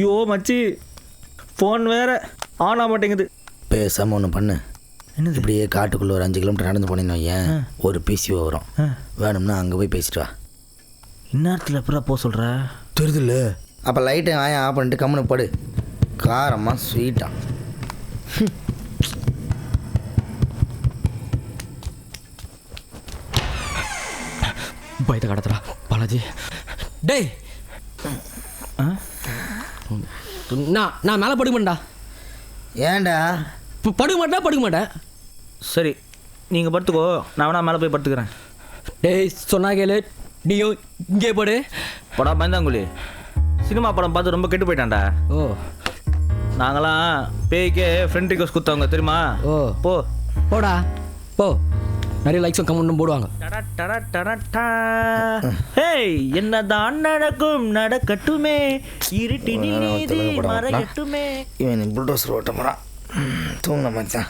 ஐயோ மச்சி, ஃபோன் வேற ஆன் ஆக மாட்டேங்குது. பேசாமல் ஒன்று பண்ணு. என்னது? இப்படியே காட்டுக்குள்ளே ஒரு 5 கிலோமீட்டர் நடந்து போனேன்னு ஏன் ஒரு பிசிஓ வரும். வேணும்னா அங்கே போய் பேசிட்டு வா. இந்நேரத்தில் எப்படா போக சொல்கிற? தெரியுதுல்ல. அப்போ லைட்டை ஆஃப் பண்ணிட்டு கம்முன்னு படு. காரமாக ஸ்வீட்டாக. பயத்தை கடத்துறா பாலாஜி. டேய், நான் மேலே படுக்க மாட்டேன்டா. ஏன்டா? படுக்க மாட்டேன். சரி, நீங்கள் படுத்துக்கோ, நான் வேணா மேலே போய் படுத்துக்கிறேன். டேய் சொன்னா கேளு, நீயும் இங்கே படு. படம் பயந்தாங்குழி, சினிமா படம் பார்த்து ரொம்ப கெட்டு போயிட்டான்டா. ஓ, நாங்களாம் பேய்க்கே ஃப்ரெண்ட் ரிக்வஸ்ட் கொடுத்தவங்க தெரியுமா? ஓ போ போடா போ. நிறைய லைக்ஸும் கமெண்ட்டும் போடுவாங்க. ஹேய், என்னதான் நடக்கும் நடக்கட்டுமே, இருட்டினில் நீதி மறையட்டுமே. இவன் புல்டோசர் ஓட்ட போகிறான். தூங்க மச்சான்.